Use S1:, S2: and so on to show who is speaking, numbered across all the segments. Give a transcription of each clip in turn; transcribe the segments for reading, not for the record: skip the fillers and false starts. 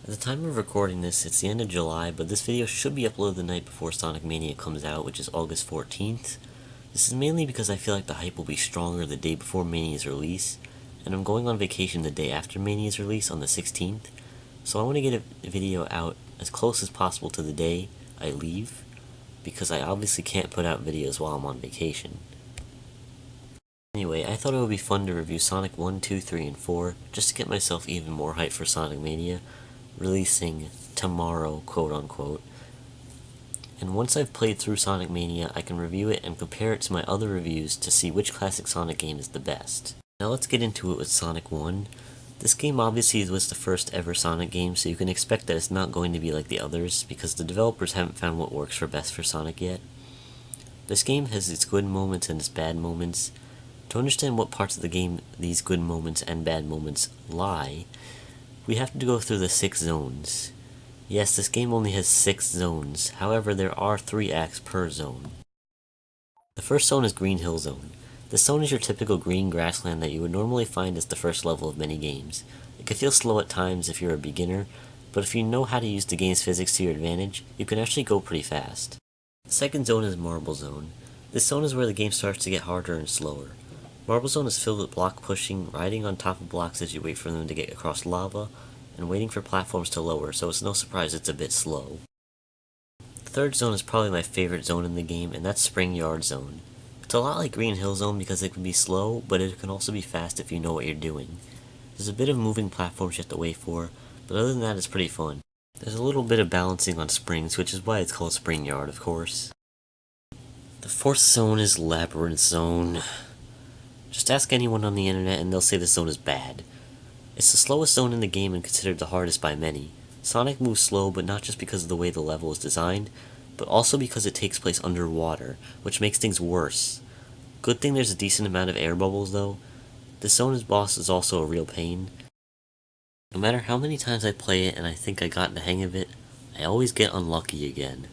S1: At the time of recording this, it's the end of July, but this video should be uploaded the night before Sonic Mania comes out, which is August 14th. This is mainly because I feel like the hype will be stronger the day before Mania's release, and I'm going on vacation the day after Mania's release on the 16th, so I want to get a video out as close as possible to the day I leave, because I obviously can't put out videos while I'm on vacation. Anyway, I thought it would be fun to review Sonic 1, 2, 3, and 4, just to get myself even more hyped for Sonic Mania, releasing tomorrow, quote-unquote. And once I've played through Sonic Mania, I can review it and compare it to my other reviews to see which classic Sonic game is the best. Now let's get into it with Sonic 1. This game obviously was the first ever Sonic game, so you can expect that it's not going to be like the others, because the developers haven't found what works for best for Sonic yet. This game has its good moments and its bad moments. To understand what parts of the game these good moments and bad moments lie, we have to go through the 6 zones. Yes, this game only has 6 zones, however there are 3 acts per zone. The first zone is Green Hill Zone. This zone is your typical green grassland that you would normally find as the first level of many games. It can feel slow at times if you're a beginner, but if you know how to use the game's physics to your advantage, you can actually go pretty fast. The second zone is Marble Zone. This zone is where the game starts to get harder and slower. Marble Zone is filled with block pushing, riding on top of blocks as you wait for them to get across lava, and waiting for platforms to lower, so it's no surprise it's a bit slow. The third zone is probably my favorite zone in the game, and that's Spring Yard Zone. It's a lot like Green Hill Zone because it can be slow, but it can also be fast if you know what you're doing. There's a bit of moving platforms you have to wait for, but other than that it's pretty fun. There's a little bit of balancing on springs, which is why it's called Spring Yard, of course. The fourth zone is Labyrinth Zone. Just ask anyone on the internet and they'll say this zone is bad. It's the slowest zone in the game and considered the hardest by many. Sonic moves slow, but not just because of the way the level is designed, but also because it takes place underwater, which makes things worse. Good thing there's a decent amount of air bubbles though. This zone's boss is also a real pain. No matter how many times I play it and I think I got the hang of it, I always get unlucky again.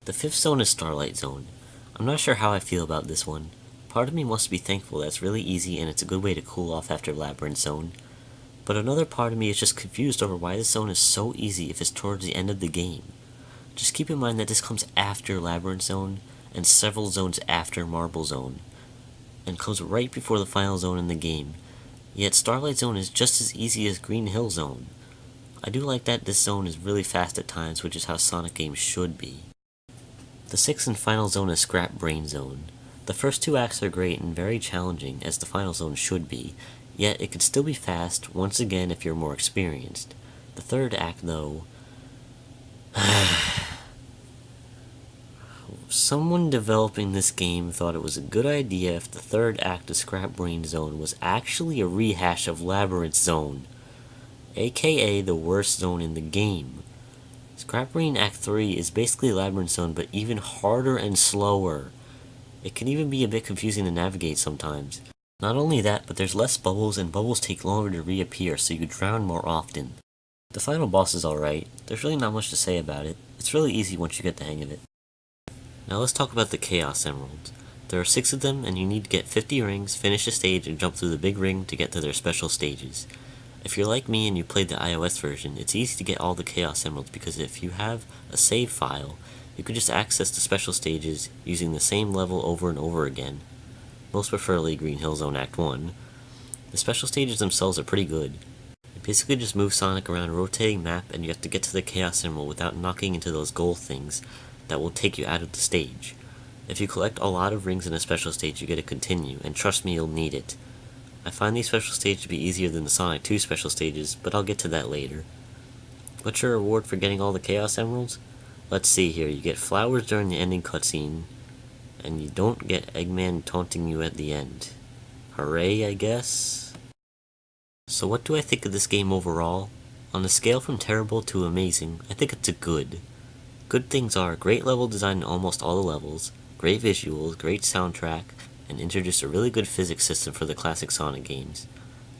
S1: The fifth zone is Starlight Zone. I'm not sure how I feel about this one. Part of me wants to be thankful that it's really easy and it's a good way to cool off after Labyrinth Zone. But another part of me is just confused over why this zone is so easy if it's towards the end of the game. Just keep in mind that this comes after Labyrinth Zone, and several zones after Marble Zone, and comes right before the final zone in the game. Yet Starlight Zone is just as easy as Green Hill Zone. I do like that this zone is really fast at times, which is how Sonic games should be. The sixth and final zone is Scrap Brain Zone. The first 2 acts are great and very challenging, as the final zone should be, yet it could still be fast, once again if you're more experienced. The third act, though... Someone developing this game thought it was a good idea if the third act of Scrap Brain Zone was actually a rehash of Labyrinth Zone, aka the worst zone in the game. Scrap Brain Act 3 is basically Labyrinth Zone, but even harder and slower. It can even be a bit confusing to navigate sometimes. Not only that, but there's less bubbles and bubbles take longer to reappear, so you drown more often. The final boss is alright. There's really not much to say about it. It's really easy once you get the hang of it. Now let's talk about the Chaos Emeralds. There are 6 of them, and you need to get 50 rings, finish a stage, and jump through the big ring to get to their special stages. If you're like me and you played the iOS version, it's easy to get all the Chaos Emeralds because if you have a save file, you can just access the special stages using the same level over and over again. Most preferably Green Hill Zone Act 1. The special stages themselves are pretty good. You basically just move Sonic around a rotating map and you have to get to the Chaos Emerald without knocking into those gold things that will take you out of the stage. If you collect a lot of rings in a special stage, you get to continue, and trust me, you'll need it. I find these special stages to be easier than the Sonic 2 special stages, but I'll get to that later. What's your reward for getting all the Chaos Emeralds? Let's see here, you get flowers during the ending cutscene, and you don't get Eggman taunting you at the end. Hooray, I guess? So what do I think of this game overall? On a scale from terrible to amazing, I think it's a good. Good things are great level design in almost all the levels, great visuals, great soundtrack, and introduced a really good physics system for the classic Sonic games.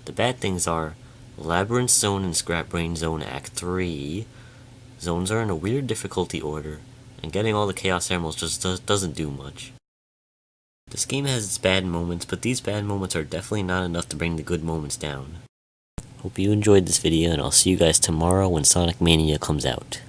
S1: The bad things are Labyrinth Zone and Scrap Brain Zone Act 3, zones are in a weird difficulty order, and getting all the Chaos Emeralds just doesn't do much. This game has its bad moments, but these bad moments are definitely not enough to bring the good moments down. Hope you enjoyed this video, and I'll see you guys tomorrow when Sonic Mania comes out.